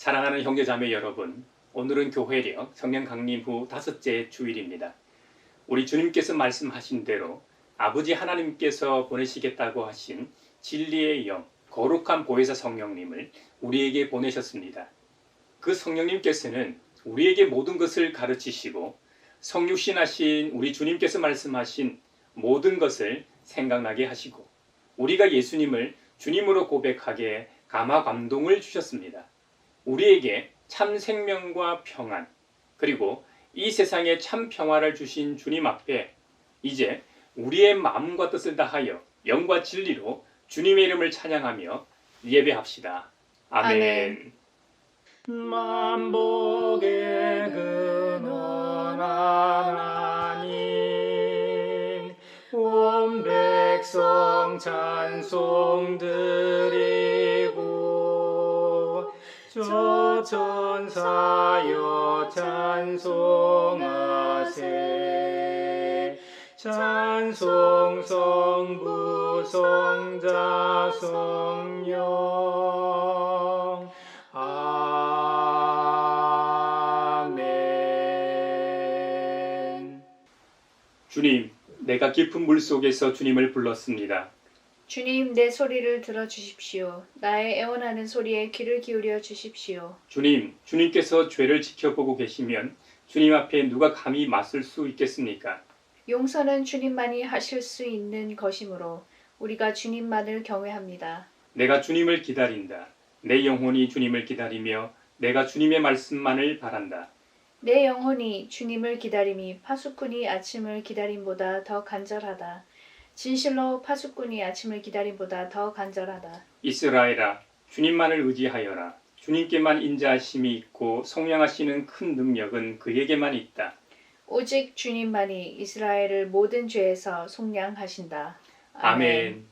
사랑하는 형제자매 여러분, 오늘은 교회력 성령 강림 후 5째 주일입니다. 우리 주님께서 말씀하신 대로 아버지 하나님께서 보내시겠다고 하신 진리의 영, 거룩한 보혜사 성령님을 우리에게 보내셨습니다. 그 성령님께서는 우리에게 모든 것을 가르치시고 성육신하신 우리 주님께서 말씀하신 모든 것을 생각나게 하시고 우리가 예수님을 주님으로 고백하게 감화 감동을 주셨습니다. 우리에게 참 생명과 평안, 그리고 이 세상에 참 평화를 주신 주님 앞에 이제 우리의 마음과 뜻을 다하여 영과 진리로 주님의 이름을 찬양하며 예배합시다. 아멘. 만복의 근원한 하나님, 온 백성 찬송 드리고 저 천사여 찬송하세. 찬송 성부 성자 성령. 아멘. 주님, 내가 깊은 물 속에서 주님을 불렀습니다. 주님, 내 소리를 들어주십시오. 나의 애원하는 소리에 귀를 기울여 주십시오. 주님, 주님께서 죄를 지켜보고 계시면 주님 앞에 누가 감히 맞설 수 있겠습니까? 용서는 주님만이 하실 수 있는 것이므로 우리가 주님만을 경외합니다. 내가 주님을 기다린다. 내 영혼이 주님을 기다리며 내가 주님의 말씀만을 바란다. 내 영혼이 주님을 기다림이 파수꾼이 아침을 기다림보다 더 간절하다. 진실로 파수꾼이 아침을 기다림보다 더 간절하다. 이스라엘아, 주님만을 의지하여라. 주님께만 인자하심이 있고 성량하시는 큰 능력은 그에게만 있다. 오직 주님만이 이스라엘을 모든 죄에서 속량하신다. 아멘.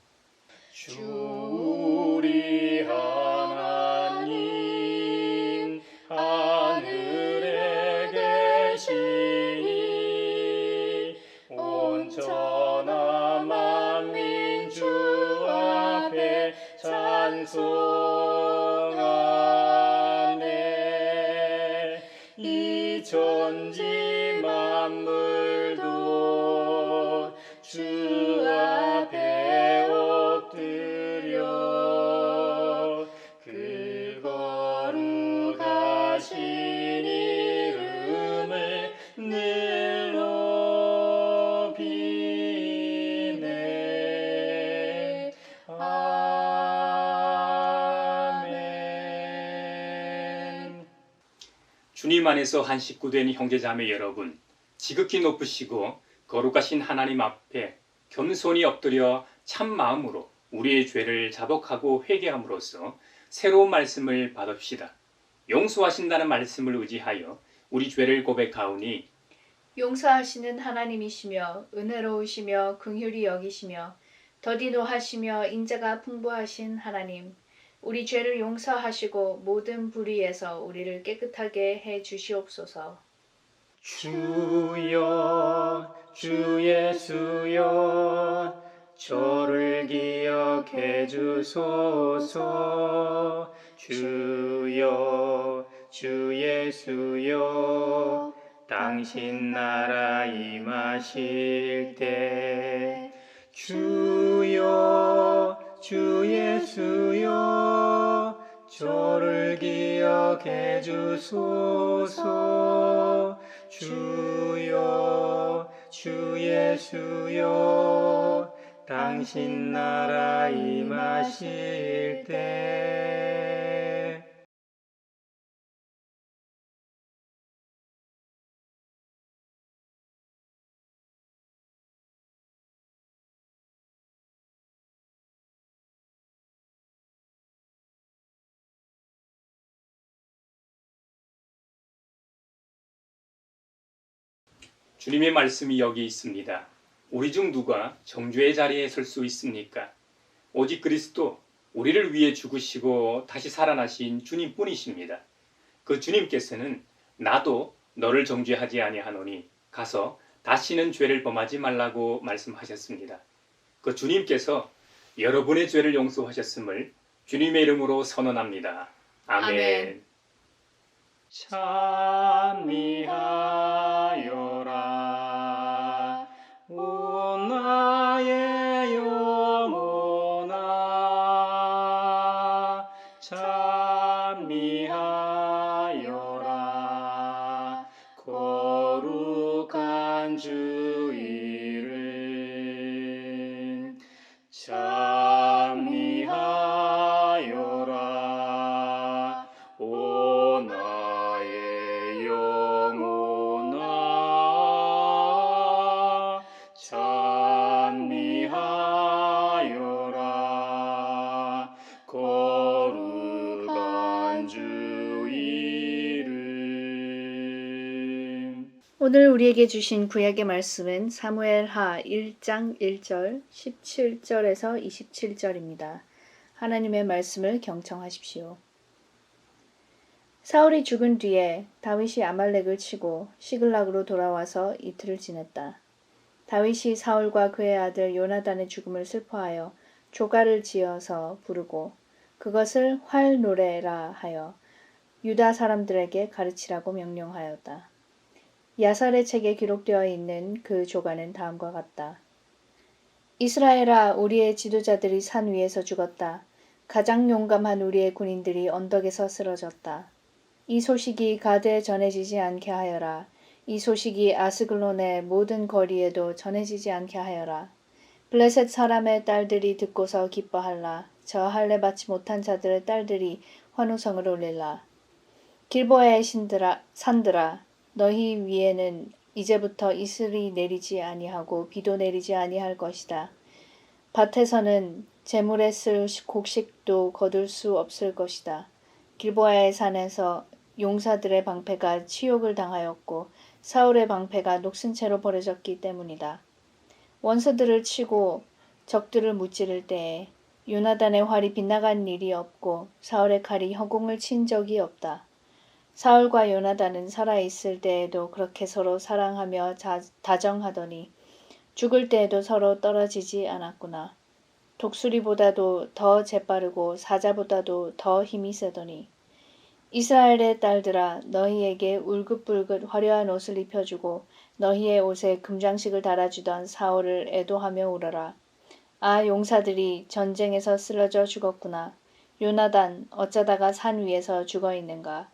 주 우리 하나님, 하늘에 계시니 온천하 만민 주 앞에 찬송하네. 이 천지 만물도 주 앞에 엎드려 그 거룩하신 이름을 늘 높이네. 아멘. 주님 안에서 한 식구 된 형제자매 여러분, 지극히 높으시고 거룩하신 하나님 앞에 겸손히 엎드려 참 마음으로 우리의 죄를 자복하고 회개함으로써 새로운 말씀을 받읍시다. 용서하신다는 말씀을 의지하여 우리 죄를 고백하오니 용서하시는 하나님이시며 은혜로우시며 긍휼히 여기시며 더디 노하시며 인자가 풍부하신 하나님, 우리 죄를 용서하시고 모든 불의에서 우리를 깨끗하게 해 주시옵소서. 주여 주 예수여 저를 기억해 주소서. 주여 주 예수여 당신 나라 임하실 때. 주여 주 예수여 저를 기억해 주소서. 주여 주 예수여 당신 나라 임하실 때. 주님의 말씀이 여기 있습니다. 우리 중 누가 정죄의 자리에 설 수 있습니까? 오직 그리스도, 우리를 위해 죽으시고 다시 살아나신 주님뿐이십니다. 그 주님께서는 나도 너를 정죄하지 아니하노니 가서 다시는 죄를 범하지 말라고 말씀하셨습니다. 그 주님께서 여러분의 죄를 용서하셨음을 주님의 이름으로 선언합니다. 아멘. 아멘. 찬미하여라. 오 나의 영혼아, 찬미하여라. 거룩한 주 이름 찬미하여라. 오 나의 영혼아, 찬미하여라. 거룩한 주 이름. 오늘 우리에게 주신 구약의 말씀은 사무엘하 1장 1절, 17절에서 27절입니다. 하나님의 말씀을 경청하십시오. 사울이 죽은 뒤에 다윗이 아말렉을 치고 시글락으로 돌아와서 이틀을 지냈다. 다윗이 사울과 그의 아들 요나단의 죽음을 슬퍼하여 조가를 지어서 부르고 그것을 활노래라 하여 유다 사람들에게 가르치라고 명령하였다. 야살의 책에 기록되어 있는 그 조가는 다음과 같다. 이스라엘아, 우리의 지도자들이 산 위에서 죽었다. 가장 용감한 우리의 군인들이 언덕에서 쓰러졌다. 이 소식이 가드에 전해지지 않게 하여라. 이 소식이 아스글론의 모든 거리에도 전해지지 않게 하여라. 블레셋 사람의 딸들이 듣고서 기뻐할라. 저 할례 받지 못한 자들의 딸들이 환호성을 올릴라. 길보아의 산들아, 너희 위에는 이제부터 이슬이 내리지 아니하고 비도 내리지 아니할 것이다. 밭에서는 재물에 쓸 곡식도 거둘 수 없을 것이다. 길보아의 산에서 용사들의 방패가 치욕을 당하였고 사울의 방패가 녹슨 채로 버려졌기 때문이다. 원수들을 치고 적들을 무찌를 때에 요나단의 활이 빗나간 일이 없고 사울의 칼이 허공을 친 적이 없다. 사울과 요나단은 살아있을 때에도 그렇게 서로 사랑하며 다정하더니 죽을 때에도 서로 떨어지지 않았구나. 독수리보다도 더 재빠르고 사자보다도 더 힘이 세더니 이스라엘의 딸들아, 너희에게 울긋불긋 화려한 옷을 입혀주고 너희의 옷에 금장식을 달아주던 사울을 애도하며 울어라. 아, 용사들이 전쟁에서 쓰러져 죽었구나. 요나단, 어쩌다가 산 위에서 죽어있는가.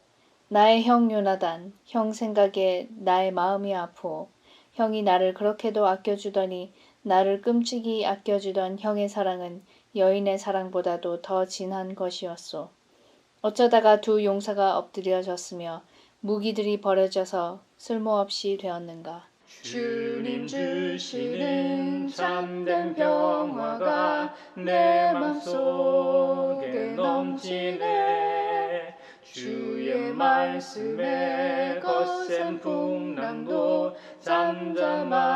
나의 형 요나단, 형 생각에 나의 마음이 아프오. 형이 나를 그렇게도 아껴주더니 나를 끔찍이 아껴주던 형의 사랑은 여인의 사랑보다도 더 진한 것이었소. 어쩌다가 두 용사가 엎드려졌으며 무기들이 버려져서 쓸모없이 되었는가. 주님 주시는 참된 평화가 내 맘속에 넘치네. 주의 말씀에 거센 풍랑도 잠잠하게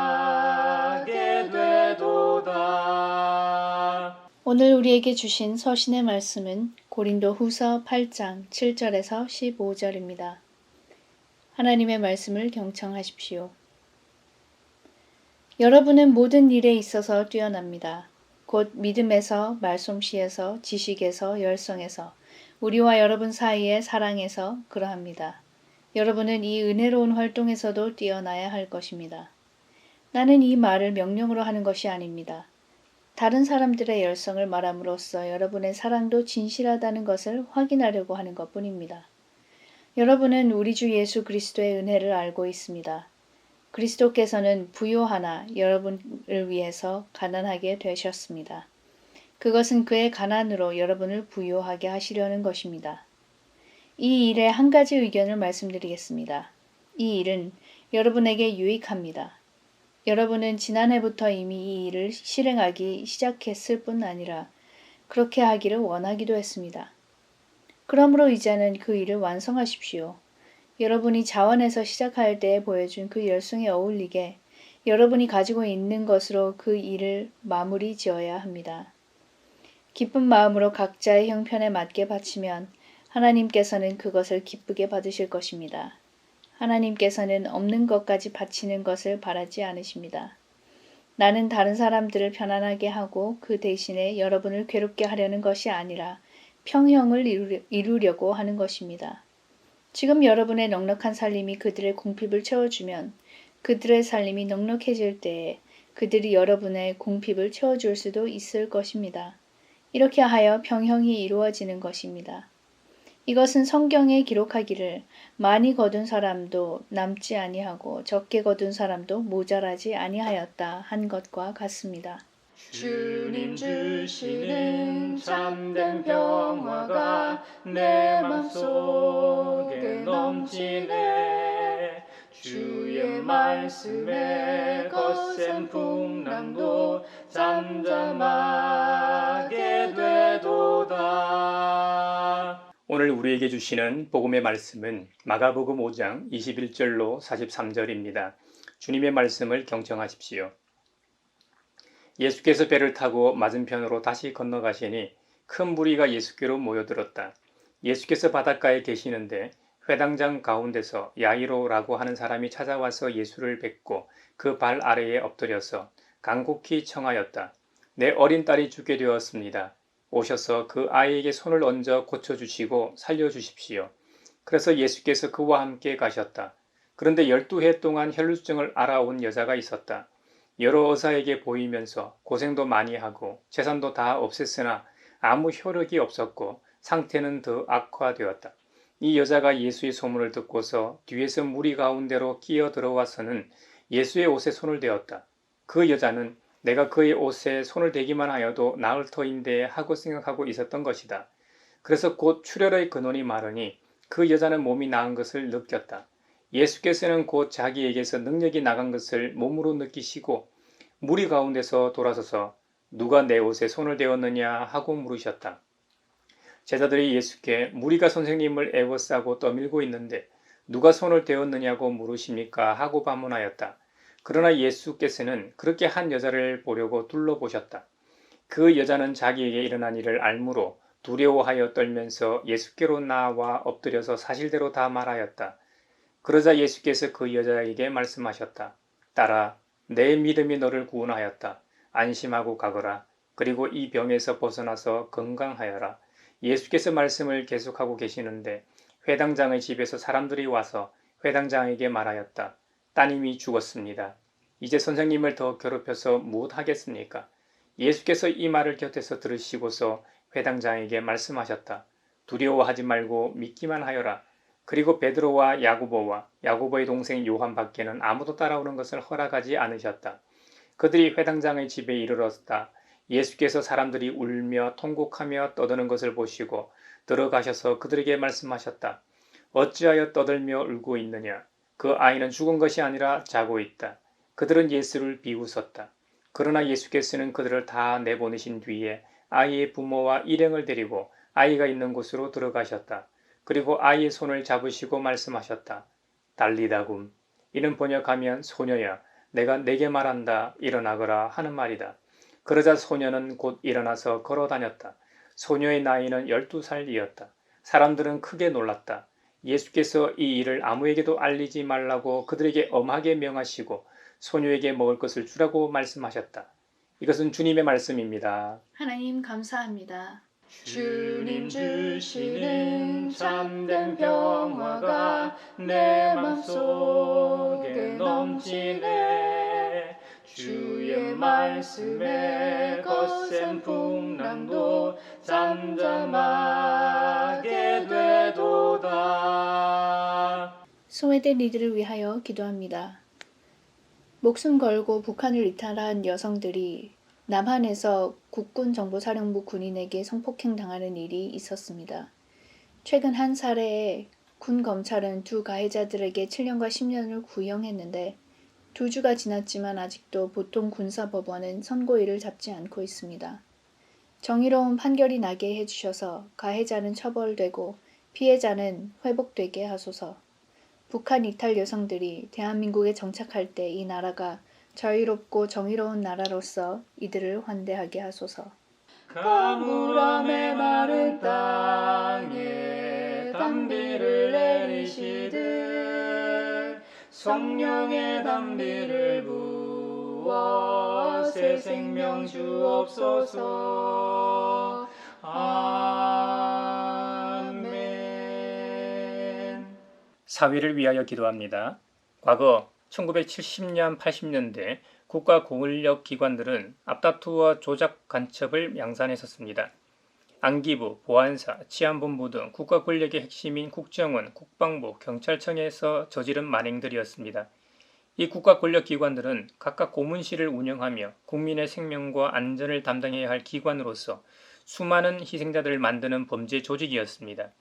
되도다. 오늘 우리에게 주신 서신의 말씀은 고린도 후서 8장 7절에서 15절입니다. 하나님의 말씀을 경청하십시오. 여러분은 모든 일에 있어서 뛰어납니다. 곧 믿음에서, 말솜씨에서, 지식에서, 열성에서, 우리와 여러분 사이의 사랑에서 그러합니다. 여러분은 이 은혜로운 활동에서도 뛰어나야 할 것입니다. 나는 이 말을 명령으로 하는 것이 아닙니다. 다른 사람들의 열성을 말함으로써 여러분의 사랑도 진실하다는 것을 확인하려고 하는 것뿐입니다. 여러분은 우리 주 예수 그리스도의 은혜를 알고 있습니다. 그리스도께서는 부요하나 여러분을 위해서 가난하게 되셨습니다. 그것은 그의 가난으로 여러분을 부요하게 하시려는 것입니다. 이 일에 한 가지 의견을 말씀드리겠습니다. 이 일은 여러분에게 유익합니다. 여러분은 지난해부터 이미 이 일을 실행하기 시작했을 뿐 아니라 그렇게 하기를 원하기도 했습니다. 그러므로 이제는 그 일을 완성하십시오. 여러분이 자원에서 시작할 때에 보여준 그 열성에 어울리게 여러분이 가지고 있는 것으로 그 일을 마무리 지어야 합니다. 기쁜 마음으로 각자의 형편에 맞게 바치면 하나님께서는 그것을 기쁘게 받으실 것입니다. 하나님께서는 없는 것까지 바치는 것을 바라지 않으십니다. 나는 다른 사람들을 편안하게 하고 그 대신에 여러분을 괴롭게 하려는 것이 아니라 평형을 이루려고 하는 것입니다. 지금 여러분의 넉넉한 살림이 그들의 궁핍을 채워주면 그들의 살림이 넉넉해질 때에 그들이 여러분의 궁핍을 채워줄 수도 있을 것입니다. 이렇게 하여 평형이 이루어지는 것입니다. 이것은 성경에 기록하기를 많이 거둔 사람도 남지 아니하고 적게 거둔 사람도 모자라지 아니하였다 한 것과 같습니다. 주님 주시는 참된 평화가 내 맘속에 넘치네. 주의 말씀에 거센 풍랑도 잠잠하게 되도다. 오늘 우리에게 주시는 복음의 말씀은 마가복음 5장 21절로 43절입니다. 주님의 말씀을 경청하십시오. 예수께서 배를 타고 맞은편으로 다시 건너가시니 큰 무리가 예수께로 모여들었다. 예수께서 바닷가에 계시는데 회당장 가운데서 야이로라고 하는 사람이 찾아와서 예수를 뵙고 그 발 아래에 엎드려서 간곡히 청하였다. 내 어린 딸이 죽게 되었습니다. 오셔서 그 아이에게 손을 얹어 고쳐주시고 살려주십시오. 그래서 예수께서 그와 함께 가셨다. 그런데 12해 동안 혈루증을 앓아온 여자가 있었다. 여러 의사에게 보이면서 고생도 많이 하고 재산도 다 없앴으나 아무 효력이 없었고 상태는 더 악화되었다. 이 여자가 예수의 소문을 듣고서 뒤에서 무리 가운데로 끼어 들어와서는 예수의 옷에 손을 대었다. 그 여자는 내가 그의 옷에 손을 대기만 하여도 나을 터인데 하고 생각하고 있었던 것이다. 그래서 곧 출혈의 근원이 마르니 그 여자는 몸이 나은 것을 느꼈다. 예수께서는 곧 자기에게서 능력이 나간 것을 몸으로 느끼시고 무리 가운데서 돌아서서 누가 내 옷에 손을 대었느냐 하고 물으셨다. 제자들이 예수께 무리가 선생님을 애워싸고 떠밀고 있는데 누가 손을 대었느냐고 물으십니까 하고 반문하였다. 그러나 예수께서는 그렇게 한 여자를 보려고 둘러보셨다. 그 여자는 자기에게 일어난 일을 알므로 두려워하여 떨면서 예수께로 나와 엎드려서 사실대로 다 말하였다. 그러자 예수께서 그 여자에게 말씀하셨다. 딸아, 내 믿음이 너를 구원하였다. 안심하고 가거라. 그리고 이 병에서 벗어나서 건강하여라. 예수께서 말씀을 계속하고 계시는데 회당장의 집에서 사람들이 와서 회당장에게 말하였다. 따님이 죽었습니다. 이제 선생님을 더 괴롭혀서 무엇하겠습니까? 예수께서 이 말을 곁에서 들으시고서 회당장에게 말씀하셨다. 두려워하지 말고 믿기만 하여라. 그리고 베드로와 야고보와 야고보의 동생 요한밖에는 아무도 따라오는 것을 허락하지 않으셨다. 그들이 회당장의 집에 이르렀다. 예수께서 사람들이 울며 통곡하며 떠드는 것을 보시고 들어가셔서 그들에게 말씀하셨다. 어찌하여 떠들며 울고 있느냐? 그 아이는 죽은 것이 아니라 자고 있다. 그들은 예수를 비웃었다. 그러나 예수께서는 그들을 다 내보내신 뒤에 아이의 부모와 일행을 데리고 아이가 있는 곳으로 들어가셨다. 그리고 아이의 손을 잡으시고 말씀하셨다. 달리다굼. 이는 번역하면 소녀야, 내가 내게 말한다. 일어나거라 하는 말이다. 그러자 소녀는 곧 일어나서 걸어 다녔다. 소녀의 나이는 12살이었다. 사람들은 크게 놀랐다. 예수께서 이 일을 아무에게도 알리지 말라고 그들에게 엄하게 명하시고 소녀에게 먹을 것을 주라고 말씀하셨다. 이것은 주님의 말씀입니다. 하나님 감사합니다. 주님 주시는 참된 평화가 내 맘속에 넘치네. 주의 말씀에 거센 풍랑도 잠잠하게 되도다. 소외된 이들을 위하여 기도합니다. 목숨 걸고 북한을 이탈한 여성들이 남한에서 국군정보사령부 군인에게 성폭행 당하는 일이 있었습니다. 최근 한 사례에 군 검찰은 두 가해자들에게 7년과 10년을 구형했는데 2주가 지났지만 아직도 보통 군사법원은 선고일을 잡지 않고 있습니다. 정의로운 판결이 나게 해주셔서 가해자는 처벌되고 피해자는 회복되게 하소서. 북한 이탈 여성들이 대한민국에 정착할 때 이 나라가 자유롭고 정의로운 나라로서 이들을 환대하게 하소서. 가물함에 마른 땅에 단비를 내리시듯 성령의 단비를 부어 새 생명 주옵소서. 아멘. 사회를 위하여 기도합니다. 과거 1970년 80년대 국가 권력 기관들은 앞다투어 조작 간첩을 양산했었습니다. 안기부, 보안사, 치안본부 등 국가 권력의 핵심인 국정원, 국방부, 경찰청에서 저지른 만행들이었습니다. 이 국가 권력 기관들은 각각 고문실을 운영하며 국민의 생명과 안전을 담당해야 할 기관으로서 수많은 희생자들을 만드는 범죄 조직이었습니다.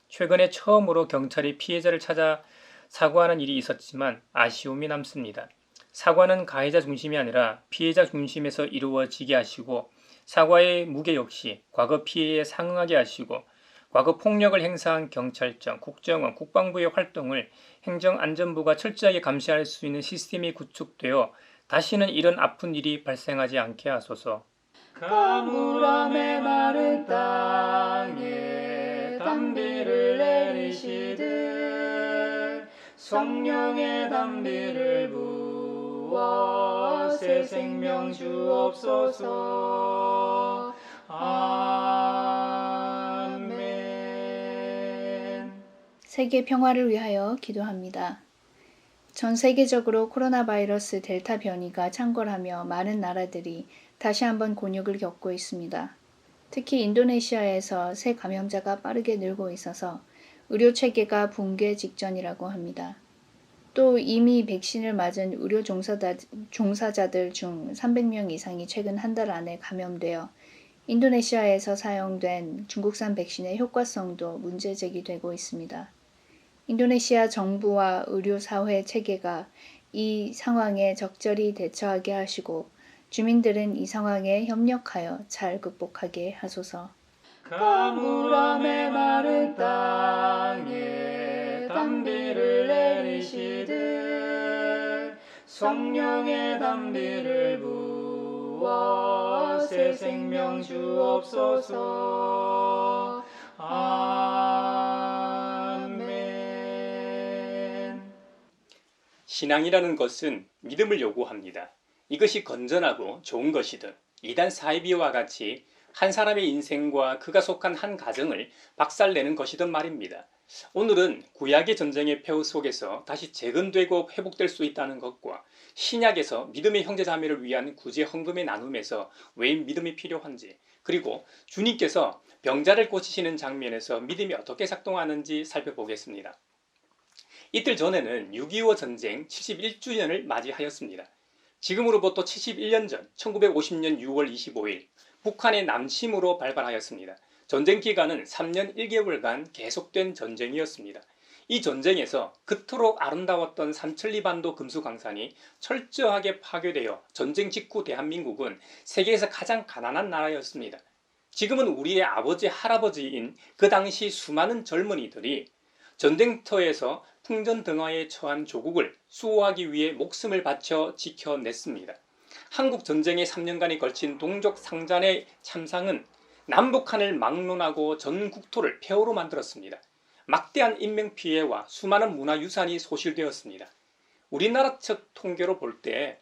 최근에 처음으로 경찰이 피해자를 찾아 사과하는 일이 있었지만 아쉬움이 남습니다. 사과는 가해자 중심이 아니라 피해자 중심에서 이루어지게 하시고 사과의 무게 역시 과거 피해에 상응하게 하시고 과거 폭력을 행사한 경찰청, 국정원, 국방부의 활동을 행정안전부가 철저하게 감시할 수 있는 시스템이 구축되어 다시는 이런 아픈 일이 발생하지 않게 하소서. 가물함의 마른 땅에 단비를 내리시듯 성령의 단비를 부어 새 생명 주옵소서. 아멘. 세계 평화를 위하여 기도합니다. 전 세계적으로 코로나 바이러스 델타 변이가 창궐하며 많은 나라들이 다시 한번 곤욕을 겪고 있습니다. 특히 인도네시아에서 새 감염자가 빠르게 늘고 있어서 의료 체계가 붕괴 직전이라고 합니다. 또 이미 백신을 맞은 의료 종사자들 중 300명 이상이 최근 한 달 안에 감염되어 인도네시아에서 사용된 중국산 백신의 효과성도 문제 제기되고 있습니다. 인도네시아 정부와 의료사회 체계가 이 상황에 적절히 대처하게 하시고 주민들은 이 상황에 협력하여 잘 극복하게 하소서. 가물함의 마른 땅에 단비를 내리시듯 성령의 단비를 부어 새 생명 주옵소서. 아멘. 신앙이라는 것은 믿음을 요구합니다. 이것이 건전하고 좋은 것이든 이단 사이비와 같이 한 사람의 인생과 그가 속한 한 가정을 박살내는 것이든 말입니다. 오늘은 구약의 전쟁의 폐허 속에서 다시 재건되고 회복될 수 있다는 것과 신약에서 믿음의 형제자매를 위한 구제 헌금의 나눔에서 왜 믿음이 필요한지, 그리고 주님께서 병자를 고치시는 장면에서 믿음이 어떻게 작동하는지 살펴보겠습니다. 이틀 전에는 6.25 전쟁 71주년을 맞이하였습니다. 지금으로부터 71년 전 1950년 6월 25일 북한의 남침으로 발발하였습니다. 전쟁 기간은 3년 1개월간 계속된 전쟁이었습니다. 이 전쟁에서 그토록 아름다웠던 삼천리반도 금수강산이 철저하게 파괴되어 전쟁 직후 대한민국은 세계에서 가장 가난한 나라였습니다. 지금은 우리의 아버지 할아버지인 그 당시 수많은 젊은이들이 전쟁터에서 풍전등화에 처한 조국을 수호하기 위해 목숨을 바쳐 지켜냈습니다. 한국 전쟁의 3년간에 걸친 동족 상잔의 참상은 남북한을 막론하고 전 국토를 폐허로 만들었습니다. 막대한 인명피해와 수많은 문화유산이 소실되었습니다. 우리나라 측 통계로 볼 때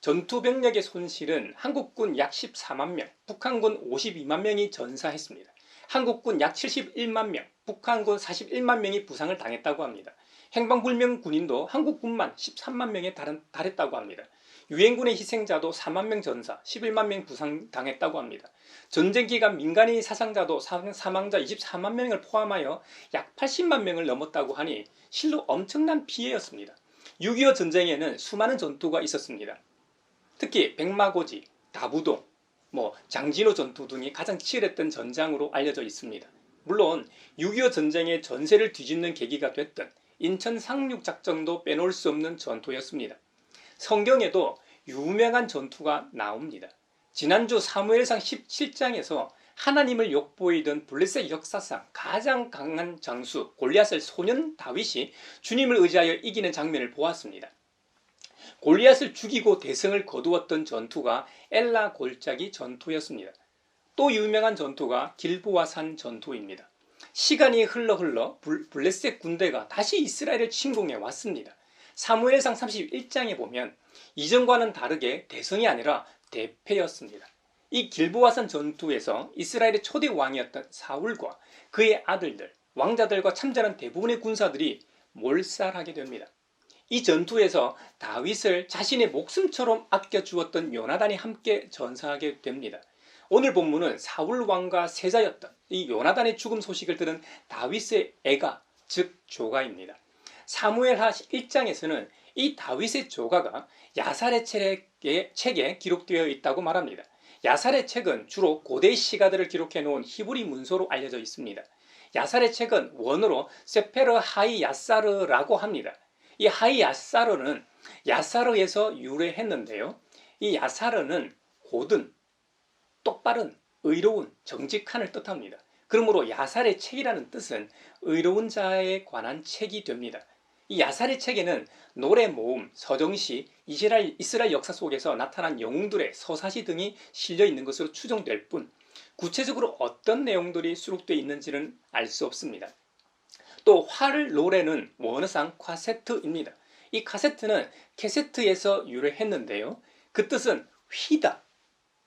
전투병력의 손실은 한국군 약 14만 명, 북한군 52만 명이 전사했습니다. 한국군 약 71만 명, 북한군 41만 명이 부상을 당했다고 합니다. 행방불명 군인도 한국군만 13만 명에 달했다고 합니다. 유엔군의 희생자도 4만 명 전사, 11만 명 부상당했다고 합니다. 전쟁 기간 민간인 사상자도 사망자 24만 명을 포함하여 약 80만 명을 넘었다고 하니 실로 엄청난 피해였습니다. 6.25 전쟁에는 수많은 전투가 있었습니다. 특히 백마고지, 다부동, 장진호 전투 등이 가장 치열했던 전장으로 알려져 있습니다. 물론 6.25 전쟁의 전세를 뒤집는 계기가 됐던 인천 상륙작전도 빼놓을 수 없는 전투였습니다. 성경에도 유명한 전투가 나옵니다. 지난주 사무엘상 17장에서 하나님을 욕보이던 블레셋 역사상 가장 강한 장수 골리앗을 소년 다윗이 주님을 의지하여 이기는 장면을 보았습니다. 골리앗을 죽이고 대승을 거두었던 전투가 엘라 골짜기 전투였습니다. 또 유명한 전투가 길보아산 전투입니다. 시간이 흘러 블레셋 군대가 다시 이스라엘을 침공해 왔습니다. 사무엘상 31장에 보면 이전과는 다르게 대승이 아니라 대패였습니다. 이 길보아산 전투에서 이스라엘의 초대 왕이었던 사울과 그의 아들들, 왕자들과 참전한 대부분의 군사들이 몰살하게 됩니다. 이 전투에서 다윗을 자신의 목숨처럼 아껴주었던 요나단이 함께 전사하게 됩니다. 오늘 본문은 사울 왕과 세자였던 이 요나단의 죽음 소식을 들은 다윗의 애가, 즉 조가입니다. 사무엘하 1장에서는 이 다윗의 조가가 야살의 책에 기록되어 있다고 말합니다. 야살의 책은 주로 고대 시가들을 기록해 놓은 히브리 문서로 알려져 있습니다. 야살의 책은 원어로 세페르 하이 야사르라고 합니다. 이 하이 야사르는 야사르에서 유래했는데요. 이 야사르는 고든, 똑바른, 의로운, 정직한을 뜻합니다. 그러므로 야살의 책이라는 뜻은 의로운 자에 관한 책이 됩니다. 이 야살의 책에는 노래, 모음, 서정시, 이스라엘 역사 속에서 나타난 영웅들의 서사시 등이 실려 있는 것으로 추정될 뿐 구체적으로 어떤 내용들이 수록되어 있는지는 알 수 없습니다. 또 활 노래는 원어상 카세트입니다. 이 카세트는 캐세트에서 유래했는데요. 그 뜻은 휘다,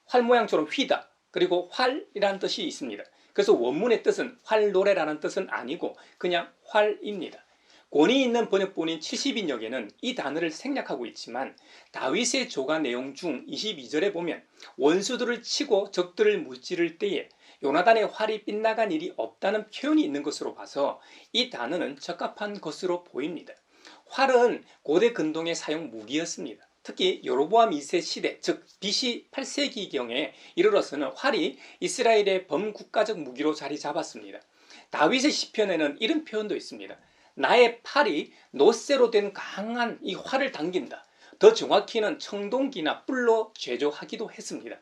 활 모양처럼 휘다, 그리고 활이라는 뜻이 있습니다. 그래서 원문의 뜻은 활노래라는 뜻은 아니고 그냥 활입니다. 권위 있는 번역본인 70인역에는 이 단어를 생략하고 있지만 다윗의 조가 내용 중 22절에 보면 원수들을 치고 적들을 무찌를 때에 요나단의 활이 빗나간 일이 없다는 표현이 있는 것으로 봐서 이 단어는 적합한 것으로 보입니다. 활은 고대 근동의 사용 무기였습니다. 특히 여로보암 2세 시대, 즉 BC 8세기경에 이르러서는 활이 이스라엘의 범국가적 무기로 자리 잡았습니다. 다윗의 시편에는 이런 표현도 있습니다. 나의 팔이 노쇠로 된 강한 이 활을 당긴다. 더 정확히는 청동기나 뿔로 제조하기도 했습니다.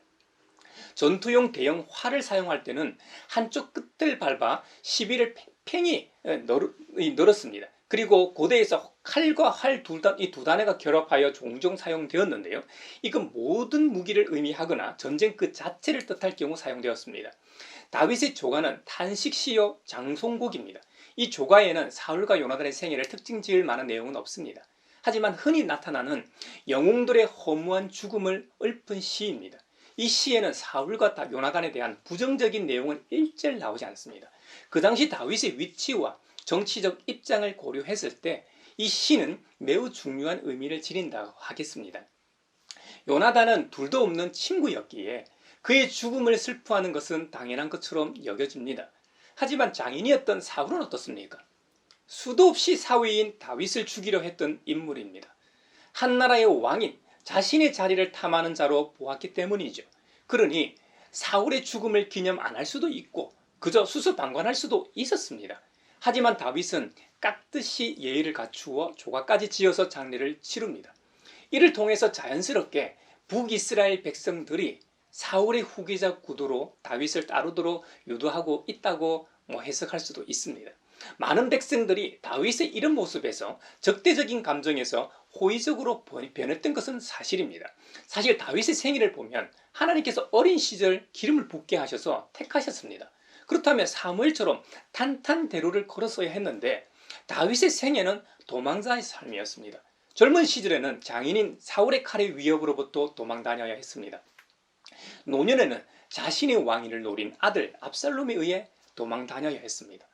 전투용 대형 활을 사용할 때는 한쪽 끝을 밟아 시비를 팽팽히 늘었습니다. 그리고 고대에서 칼과 활 이 두 단어가 결합하여 종종 사용되었는데요. 이건 모든 무기를 의미하거나 전쟁 그 자체를 뜻할 경우 사용되었습니다. 다윗의 조가는 탄식시요 장송곡입니다. 이 조가에는 사울과 요나단의 생애를 특징 지을 만한 내용은 없습니다. 하지만 흔히 나타나는 영웅들의 허무한 죽음을 읊은 시입니다. 이 시에는 사울과 요나단에 대한 부정적인 내용은 일절 나오지 않습니다. 그 당시 다윗의 위치와 정치적 입장을 고려했을 때 이 시는 매우 중요한 의미를 지닌다고 하겠습니다. 요나단은 둘도 없는 친구였기에 그의 죽음을 슬퍼하는 것은 당연한 것처럼 여겨집니다. 하지만 장인이었던 사울은 어떻습니까? 수도 없이 사위인 다윗을 죽이려 했던 인물입니다. 한 나라의 왕인 자신의 자리를 탐하는 자로 보았기 때문이죠. 그러니 사울의 죽음을 기념 안 할 수도 있고 그저 수수방관할 수도 있었습니다. 하지만 다윗은 깍듯이 예의를 갖추어 조각까지 지어서 장례를 치릅니다. 이를 통해서 자연스럽게 북이스라엘 백성들이 사울의 후계자 구도로 다윗을 따르도록 유도하고 있다고 해석할 수도 있습니다. 많은 백성들이 다윗의 이런 모습에서 적대적인 감정에서 호의적으로 변했던 것은 사실입니다. 사실 다윗의 생애를 보면 하나님께서 어린 시절 기름을 붓게 하셔서 택하셨습니다. 그렇다면 사무엘처럼 탄탄대로를 걸었어야 했는데 다윗의 생애는 도망자의 삶이었습니다. 젊은 시절에는 장인인 사울의 칼의 위협으로부터 도망 다녀야 했습니다. 노년에는 자신의 왕위를 노린 아들 압살롬에 의해 도망 다녀야 했습니다.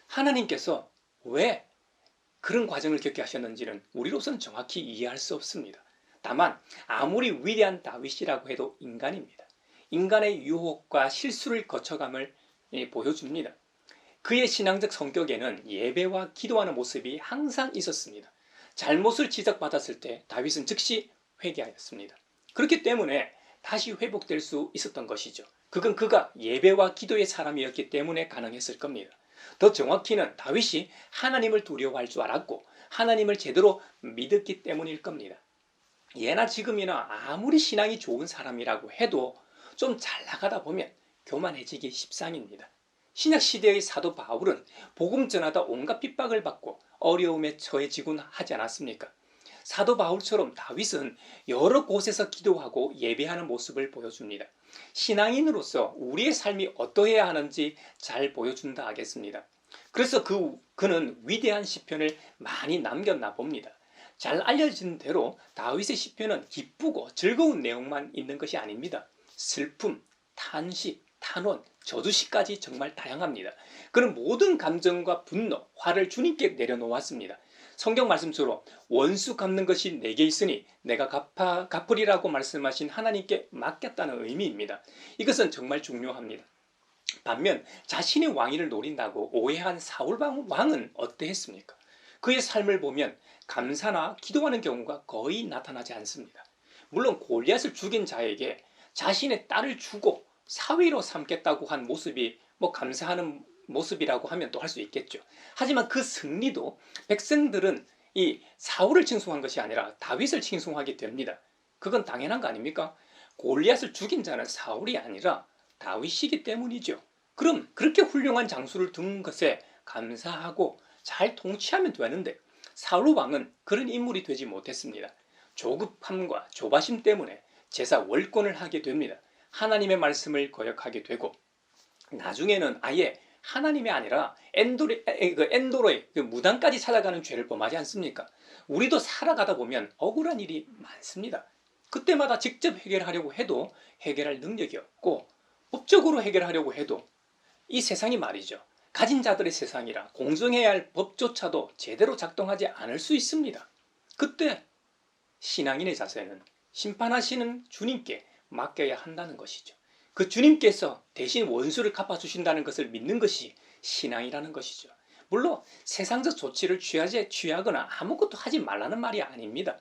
하나님께서 왜 그런 과정을 겪게 하셨는지는 우리로서는 정확히 이해할 수 없습니다. 다만 아무리 위대한 다윗이라고 해도 인간입니다. 인간의 유혹과 실수를 거쳐감을 보여줍니다. 그의 신앙적 성격에는 예배와 기도하는 모습이 항상 있었습니다. 잘못을 지적받았을 때 다윗은 즉시 회개하였습니다. 그렇기 때문에 다시 회복될 수 있었던 것이죠. 그건 그가 예배와 기도의 사람이었기 때문에 가능했을 겁니다. 더 정확히는 다윗이 하나님을 두려워할 줄 알았고 하나님을 제대로 믿었기 때문일 겁니다. 예나 지금이나 아무리 신앙이 좋은 사람이라고 해도 좀 잘 나가다 보면 교만해지기 십상입니다. 신약시대의 사도 바울은 복음 전하다 온갖 핍박을 받고 어려움에 처해지곤 하지 않았습니까? 사도 바울처럼 다윗은 여러 곳에서 기도하고 예배하는 모습을 보여줍니다. 신앙인으로서 우리의 삶이 어떠해야 하는지 잘 보여준다 하겠습니다. 그래서 그는 위대한 시편을 많이 남겼나 봅니다. 잘 알려진 대로 다윗의 시편은 기쁘고 즐거운 내용만 있는 것이 아닙니다. 슬픔, 탄식, 탄원, 저주시까지 정말 다양합니다. 그런 모든 감정과 분노, 화를 주님께 내려놓았습니다. 성경 말씀처럼 원수 갚는 것이 내게 있으니 내가 갚으리라고 말씀하신 하나님께 맡겼다는 의미입니다. 이것은 정말 중요합니다. 반면 자신의 왕위를 노린다고 오해한 사울 왕은 어떠했습니까? 그의 삶을 보면 감사나 기도하는 경우가 거의 나타나지 않습니다. 물론 골리앗을 죽인 자에게 자신의 딸을 주고 사위로 삼겠다고 한 모습이 감사하는 모습이라고 하면 또 할 수 있겠죠. 하지만 그 승리도 백성들은 이 사울을 칭송한 것이 아니라 다윗을 칭송하게 됩니다. 그건 당연한 거 아닙니까? 골리앗을 죽인 자는 사울이 아니라 다윗이기 때문이죠. 그럼 그렇게 훌륭한 장수를 둔 것에 감사하고 잘 통치하면 되는데 사울 왕은 그런 인물이 되지 못했습니다. 조급함과 조바심 때문에 제사 월권을 하게 됩니다. 하나님의 말씀을 거역하게 되고 나중에는 아예 하나님이 아니라 엔도로의 무당까지 찾아가는 죄를 범하지 않습니까? 우리도 살아가다 보면 억울한 일이 많습니다. 그때마다 직접 해결하려고 해도 해결할 능력이 없고 법적으로 해결하려고 해도 이 세상이 말이죠. 가진 자들의 세상이라 공정해야 할 법조차도 제대로 작동하지 않을 수 있습니다. 그때 신앙인의 자세는 심판하시는 주님께 맡겨야 한다는 것이죠. 그 주님께서 대신 원수를 갚아주신다는 것을 믿는 것이 신앙이라는 것이죠. 물론 세상적 조치를 취하거나 아무것도 하지 말라는 말이 아닙니다.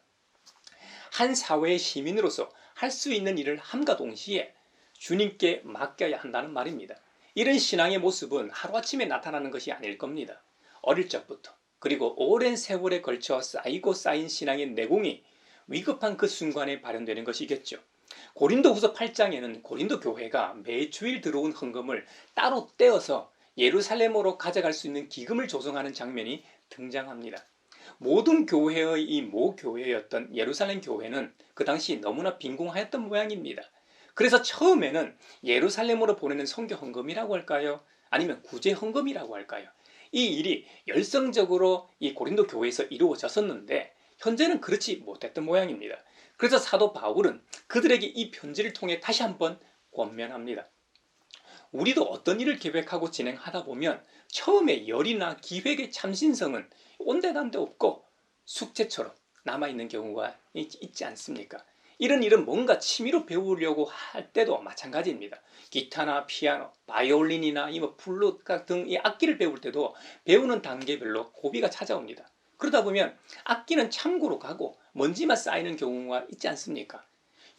한 사회의 시민으로서 할 수 있는 일을 함과 동시에 주님께 맡겨야 한다는 말입니다. 이런 신앙의 모습은 하루아침에 나타나는 것이 아닐 겁니다. 어릴 적부터 그리고 오랜 세월에 걸쳐 쌓이고 쌓인 신앙의 내공이 위급한 그 순간에 발현되는 것이겠죠. 고린도후서 8장에는 고린도 교회가 매 주일 들어온 헌금을 따로 떼어서 예루살렘으로 가져갈 수 있는 기금을 조성하는 장면이 등장합니다. 모든 교회의 이 모교회였던 예루살렘 교회는 그 당시 너무나 빈궁하였던 모양입니다. 그래서 처음에는 예루살렘으로 보내는 선교 헌금이라고 할까요? 아니면 구제 헌금이라고 할까요? 이 일이 열성적으로 이 고린도 교회에서 이루어졌었는데 현재는 그렇지 못했던 모양입니다. 그래서 사도 바울은 그들에게 이 편지를 통해 다시 한번 권면합니다. 우리도 어떤 일을 계획하고 진행하다 보면 처음에 열이나 기획의 참신성은 온데간데 없고 숙제처럼 남아있는 경우가 있지 않습니까? 이런 일은 뭔가 취미로 배우려고 할 때도 마찬가지입니다. 기타나 피아노, 바이올린이나 플룻 같은 이 악기를 배울 때도 배우는 단계별로 고비가 찾아옵니다. 그러다 보면 악기는 참고로 가고 먼지만 쌓이는 경우가 있지 않습니까?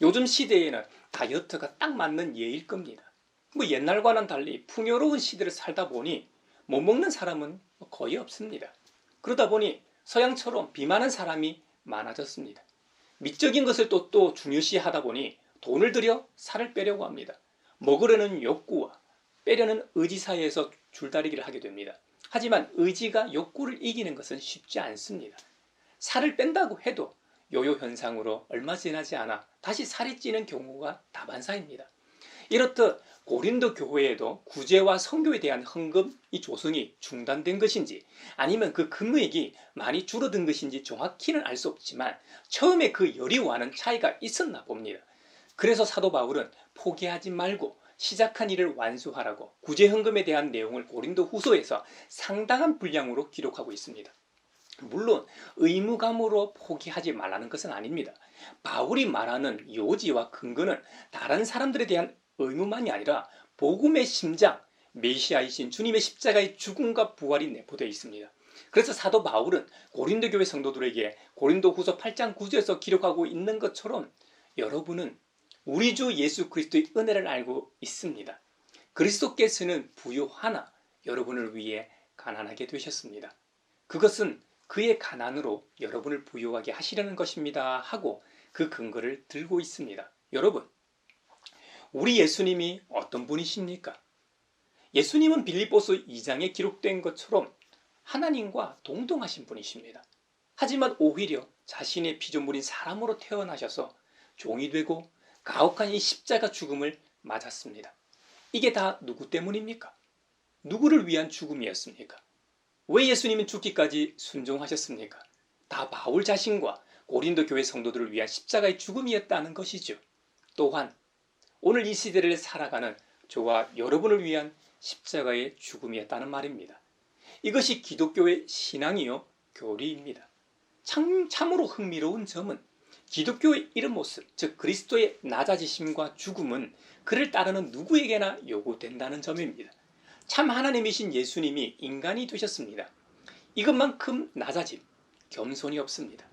요즘 시대에는 다이어트가 딱 맞는 예일 겁니다. 옛날과는 달리 풍요로운 시대를 살다 보니 못 먹는 사람은 거의 없습니다. 그러다 보니 서양처럼 비만한 사람이 많아졌습니다. 미적인 것을 또 중요시하다 보니 돈을 들여 살을 빼려고 합니다. 먹으려는 욕구와 빼려는 의지 사이에서 줄다리기를 하게 됩니다. 하지만 의지가 욕구를 이기는 것은 쉽지 않습니다. 살을 뺀다고 해도 요요 현상으로 얼마 지나지 않아 다시 살이 찌는 경우가 다반사입니다. 이렇듯 고린도 교회에도 구제와 선교에 대한 헌금 이 조성이 중단된 것인지 아니면 그 금액이 많이 줄어든 것인지 정확히는 알 수 없지만 처음에 그 열의와는 차이가 있었나 봅니다. 그래서 사도 바울은 포기하지 말고 시작한 일을 완수하라고 구제 헌금에 대한 내용을 고린도 후서에서 상당한 분량으로 기록하고 있습니다. 물론 의무감으로 포기하지 말라는 것은 아닙니다. 바울이 말하는 요지와 근거는 다른 사람들에 대한 의무만이 아니라 복음의 심장, 메시아이신 주님의 십자가의 죽음과 부활이 내포되어 있습니다. 그래서 사도 바울은 고린도 교회 성도들에게 고린도 후서 8장 9절에서 기록하고 있는 것처럼 여러분은 우리 주 예수 그리스도의 은혜를 알고 있습니다. 그리스도께서는 부요하나 여러분을 위해 가난하게 되셨습니다. 그것은 그의 가난으로 여러분을 부요하게 하시려는 것입니다 하고 그 근거를 들고 있습니다. 여러분, 우리 예수님이 어떤 분이십니까? 예수님은 빌립보서 2장에 기록된 것처럼 하나님과 동등하신 분이십니다. 하지만 오히려 자신의 피조물인 사람으로 태어나셔서 종이 되고 가혹한 이 십자가 죽음을 맞았습니다. 이게 다 누구 때문입니까? 누구를 위한 죽음이었습니까? 왜 예수님은 죽기까지 순종하셨습니까? 다 바울 자신과 고린도 교회 성도들을 위한 십자가의 죽음이었다는 것이죠. 또한 오늘 이 시대를 살아가는 저와 여러분을 위한 십자가의 죽음이었다는 말입니다. 이것이 기독교의 신앙이요 교리입니다. 참으로 흥미로운 점은 기독교의 이런 모습, 즉 그리스도의 낮아지심과 죽음은 그를 따르는 누구에게나 요구된다는 점입니다. 참 하나님이신 예수님이 인간이 되셨습니다. 이것만큼 낮아짐, 겸손이 없습니다.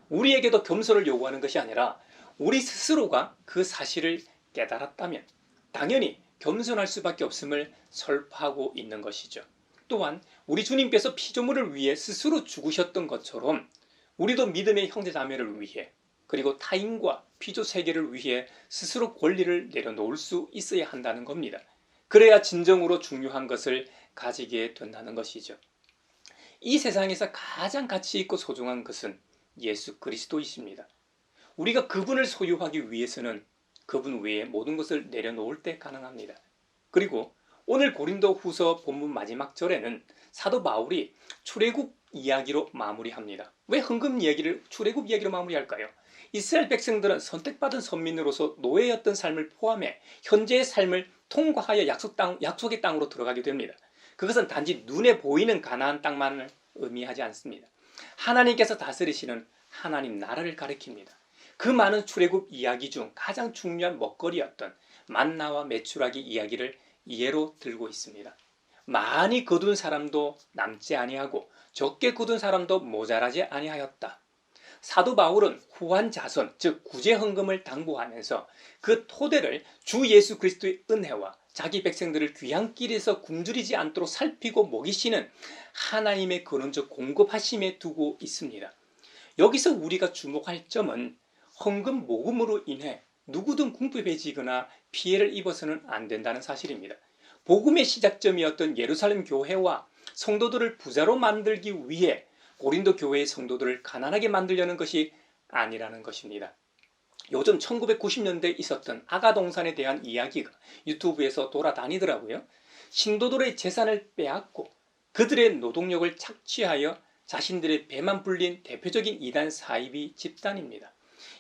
우리에게도 겸손을 요구하는 것이 아니라 우리 스스로가 그 사실을 깨달았다면 당연히 겸손할 수밖에 없음을 설파하고 있는 것이죠. 또한 우리 주님께서 피조물을 위해 스스로 죽으셨던 것처럼 우리도 믿음의 형제자매를 위해 그리고 타인과 피조 세계를 위해 스스로 권리를 내려놓을 수 있어야 한다는 겁니다. 그래야 진정으로 중요한 것을 가지게 된다는 것이죠. 이 세상에서 가장 가치 있고 소중한 것은 예수 그리스도이십니다. 우리가 그분을 소유하기 위해서는 그분 외에 모든 것을 내려놓을 때 가능합니다. 그리고 오늘 고린도 후서 본문 마지막 절에는 사도 바울이 출애굽 이야기로 마무리합니다. 왜 흥금 이야기를 출애굽 이야기로 마무리할까요? 이스라엘 백성들은 선택받은 선민으로서 노예였던 삶을 포함해 현재의 삶을 통과하여 약속의 땅으로 들어가게 됩니다. 그것은 단지 눈에 보이는 가나안 땅만을 의미하지 않습니다. 하나님께서 다스리시는 하나님 나라를 가리킵니다. 그 많은 출애굽 이야기 중 가장 중요한 먹거리였던 만나와 메추라기 이야기를 예로 들고 있습니다. 많이 거둔 사람도 남지 아니하고 적게 거둔 사람도 모자라지 아니하였다. 사도 바울은 후한 자손, 즉 구제 헌금을 당부하면서 그 토대를 주 예수 그리스도의 은혜와 자기 백성들을 귀한 길에서 굶주리지 않도록 살피고 먹이시는 하나님의 근원적 공급하심에 두고 있습니다. 여기서 우리가 주목할 점은 헌금 모금으로 인해 누구든 궁핍해지거나 피해를 입어서는 안 된다는 사실입니다. 복음의 시작점이었던 예루살렘 교회와 성도들을 부자로 만들기 위해 고린도 교회의 성도들을 가난하게 만들려는 것이 아니라는 것입니다. 요즘 1990년대에 있었던 아가동산에 대한 이야기가 유튜브에서 돌아다니더라고요. 신도들의 재산을 빼앗고 그들의 노동력을 착취하여 자신들의 배만 불린 대표적인 이단 사이비 집단입니다.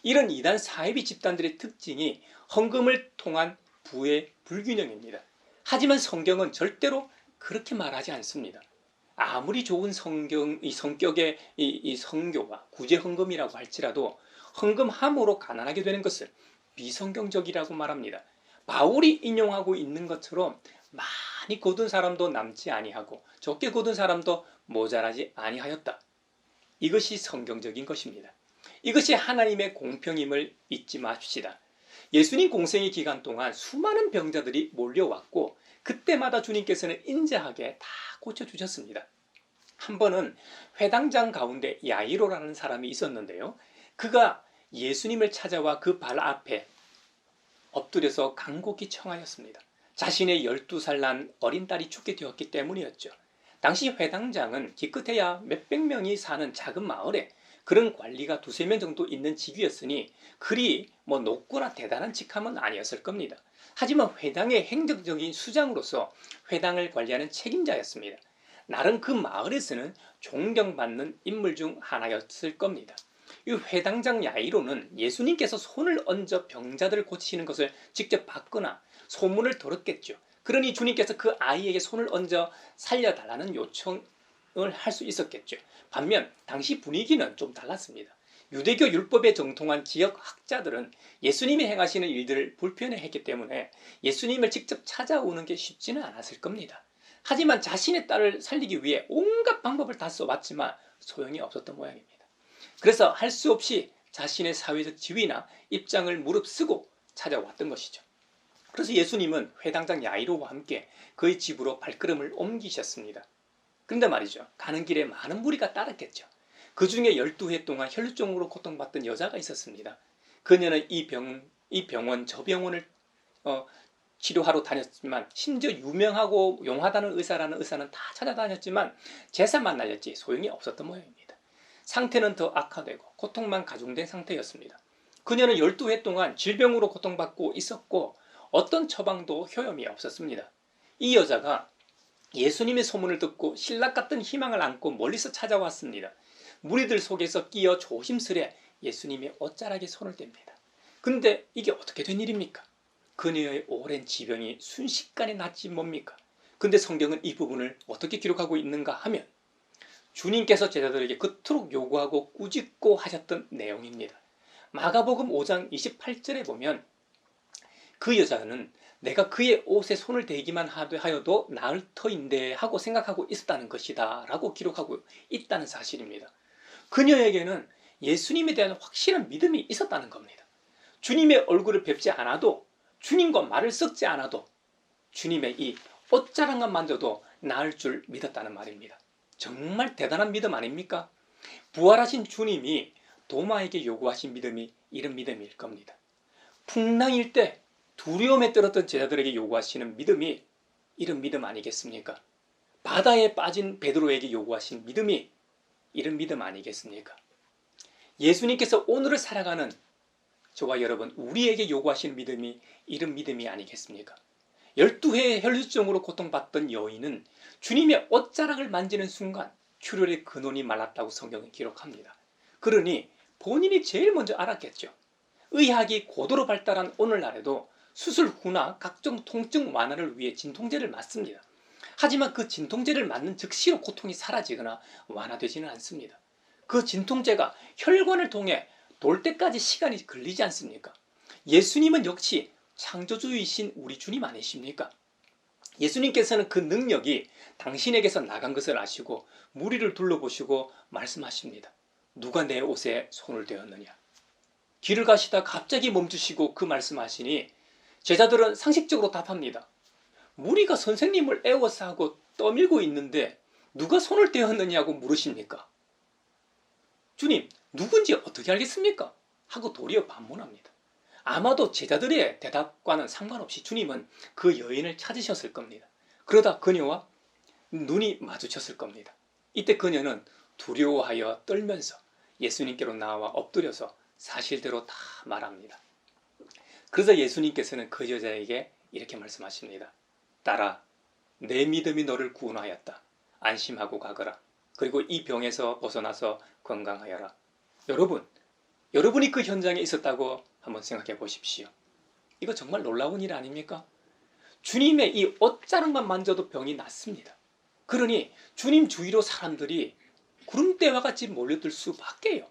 이런 이단 사이비 집단들의 특징이 헌금을 통한 부의 불균형입니다. 하지만 성경은 절대로 그렇게 말하지 않습니다. 아무리 좋은 성격의 성교와 구제 헌금이라고 할지라도 헌금함으로 가난하게 되는 것은 비성경적이라고 말합니다. 바울이 인용하고 있는 것처럼 많이 거둔 사람도 남지 아니하고 적게 거둔 사람도 모자라지 아니하였다. 이것이 성경적인 것입니다. 이것이 하나님의 공평임을 잊지 맙시다. 예수님 공생의 기간 동안 수많은 병자들이 몰려왔고 그때마다 주님께서는 인자하게 다 고쳐주셨습니다. 한 번은 회당장 가운데 야이로라는 사람이 있었는데요. 그가 예수님을 찾아와 그 발 앞에 엎드려서 간곡히 청하였습니다. 자신의 12살 난 어린 딸이 죽게 되었기 때문이었죠. 당시 회당장은 기껏해야 몇백 명이 사는 작은 마을에 그런 관리가 두세 명 정도 있는 직위였으니 그리 높거나 대단한 직함은 아니었을 겁니다. 하지만 회당의 행정적인 수장으로서 회당을 관리하는 책임자였습니다. 나름 그 마을에서는 존경받는 인물 중 하나였을 겁니다. 이 회당장 야이로는 예수님께서 손을 얹어 병자들을 고치시는 것을 직접 봤거나 소문을 들었겠죠. 그러니 주님께서 그 아이에게 손을 얹어 살려달라는 요청을 할 수 있었겠죠. 반면 당시 분위기는 좀 달랐습니다. 유대교 율법에 정통한 지역 학자들은 예수님이 행하시는 일들을 불편해했기 때문에 예수님을 직접 찾아오는 게 쉽지는 않았을 겁니다. 하지만 자신의 딸을 살리기 위해 온갖 방법을 다 써봤지만 소용이 없었던 모양입니다. 그래서 할 수 없이 자신의 사회적 지위나 입장을 무릅쓰고 찾아왔던 것이죠. 그래서 예수님은 회당장 야이로와 함께 그의 집으로 발걸음을 옮기셨습니다. 그런데 말이죠. 가는 길에 많은 무리가 따랐겠죠. 그 중에 12해 동안 혈루증으로 고통받던 여자가 있었습니다. 그녀는 이 병원 저 병원을 치료하러 다녔지만 심지어 유명하고 용하다는 의사라는 의사는 다 찾아다녔지만 재산만 날렸지 소용이 없었던 모양입니다. 상태는 더 악화되고 고통만 가중된 상태였습니다. 그녀는 12해 동안 질병으로 고통받고 있었고 어떤 처방도 효험이 없었습니다. 이 여자가 예수님의 소문을 듣고 신락 같은 희망을 안고 멀리서 찾아왔습니다. 무리들 속에서 끼어 조심스레 예수님의 옷자락에 손을 댑니다. 근데 이게 어떻게 된 일입니까? 그녀의 오랜 지병이 순식간에 낫지 뭡니까? 근데 성경은 이 부분을 어떻게 기록하고 있는가 하면 주님께서 제자들에게 그토록 요구하고 꾸짖고 하셨던 내용입니다. 마가복음 5장 28절에 보면 그 여자는 내가 그의 옷에 손을 대기만 하여도 나을 터인데 하고 생각하고 있었다는 것이다 라고 기록하고 있다는 사실입니다. 그녀에게는 예수님에 대한 확실한 믿음이 있었다는 겁니다. 주님의 얼굴을 뵙지 않아도, 주님과 말을 섞지 않아도 주님의 이 옷자락만 만져도 나을 줄 믿었다는 말입니다. 정말 대단한 믿음 아닙니까? 부활하신 주님이 도마에게 요구하신 믿음이 이런 믿음일 겁니다. 풍랑일 때 두려움에 떨었던 제자들에게 요구하시는 믿음이 이런 믿음 아니겠습니까? 바다에 빠진 베드로에게 요구하신 믿음이 이런 믿음 아니겠습니까? 예수님께서 오늘을 살아가는 저와 여러분, 우리에게 요구하시는 믿음이 이런 믿음이 아니겠습니까? 12회의 혈루증으로 고통받던 여인은 주님의 옷자락을 만지는 순간 출혈의 근원이 말랐다고 성경은 기록합니다. 그러니 본인이 제일 먼저 알았겠죠. 의학이 고도로 발달한 오늘날에도 수술 후나 각종 통증 완화를 위해 진통제를 맞습니다. 하지만 그 진통제를 맞는 즉시로 고통이 사라지거나 완화되지는 않습니다. 그 진통제가 혈관을 통해 돌 때까지 시간이 걸리지 않습니까? 예수님은 역시 창조주이신 우리 주님 아니십니까? 예수님께서는 그 능력이 당신에게서 나간 것을 아시고 무리를 둘러보시고 말씀하십니다. 누가 내 옷에 손을 대었느냐? 길을 가시다 갑자기 멈추시고 그 말씀하시니 제자들은 상식적으로 답합니다. 무리가 선생님을 애워싸고 떠밀고 있는데 누가 손을 대었느냐고 물으십니까? 주님, 누군지 어떻게 알겠습니까? 하고 도리어 반문합니다. 아마도 제자들의 대답과는 상관없이 주님은 그 여인을 찾으셨을 겁니다. 그러다 그녀와 눈이 마주쳤을 겁니다. 이때 그녀는 두려워하여 떨면서 예수님께로 나와 엎드려서 사실대로 다 말합니다. 그래서 예수님께서는 그 여자에게 이렇게 말씀하십니다. 딸아, 내 믿음이 너를 구원하였다. 안심하고 가거라. 그리고 이 병에서 벗어나서 건강하여라. 여러분이 그 현장에 있었다고 한번 생각해 보십시오. 이거 정말 놀라운 일 아닙니까? 주님의 이 옷자락만 만져도 병이 낫습니다. 그러니 주님 주위로 사람들이 구름대와 같이 몰려들 수밖에요.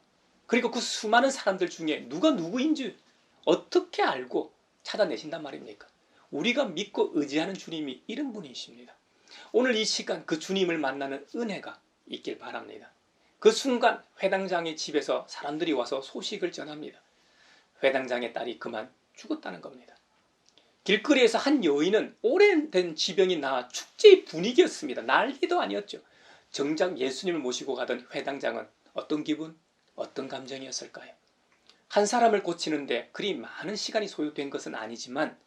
그리고 그 수많은 사람들 중에 누가 누구인지 어떻게 알고 찾아내신단 말입니까? 우리가 믿고 의지하는 주님이 이런 분이십니다. 오늘 이 시간 그 주님을 만나는 은혜가 있길 바랍니다. 그 순간 회당장의 집에서 사람들이 와서 소식을 전합니다. 회당장의 딸이 그만 죽었다는 겁니다. 길거리에서 한 여인은 오래된 지병이 나아 축제의 분위기였습니다. 난리도 아니었죠. 정작 예수님을 모시고 가던 회당장은 어떤 기분, 어떤 감정이었을까요? 한 사람을 고치는데 그리 많은 시간이 소요된 것은 아니지만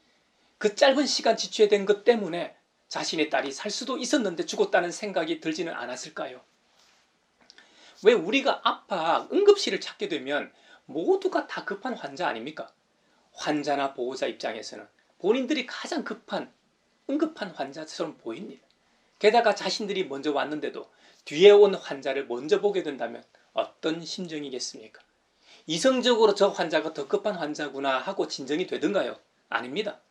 그 짧은 시간 지체된 것 때문에 자신의 딸이 살 수도 있었는데 죽었다는 생각이 들지는 않았을까요? 왜 우리가 아파 응급실을 찾게 되면 모두가 다 급한 환자 아닙니까? 환자나 보호자 입장에서는 본인들이 가장 응급한 환자처럼 보입니다. 게다가 자신들이 먼저 왔는데도 뒤에 온 환자를 먼저 보게 된다면 어떤 심정이겠습니까? 이성적으로 저 환자가 더 급한 환자구나 하고 진정이 되던가요? 아닙니다.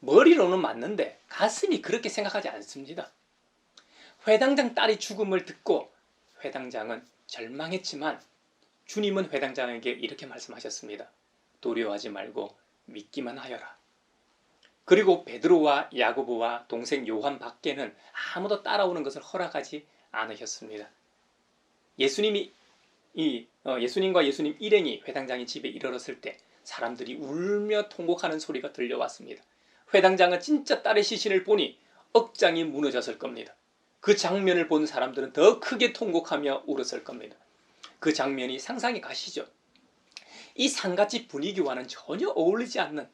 머리로는 맞는데 가슴이 그렇게 생각하지 않습니다. 회당장 딸이 죽음을 듣고 회당장은 절망했지만 주님은 회당장에게 이렇게 말씀하셨습니다. 두려워하지 말고 믿기만 하여라. 그리고 베드로와 야고보와 동생 요한 밖에는 아무도 따라오는 것을 허락하지 않으셨습니다. 예수님과 예수님 일행이 회당장의 집에 이르렀을 때 사람들이 울며 통곡하는 소리가 들려왔습니다. 회당장은 진짜 딸의 시신을 보니 억장이 무너졌을 겁니다. 그 장면을 본 사람들은 더 크게 통곡하며 울었을 겁니다. 그 장면이 상상이 가시죠? 이 상갓집 분위기와는 전혀 어울리지 않는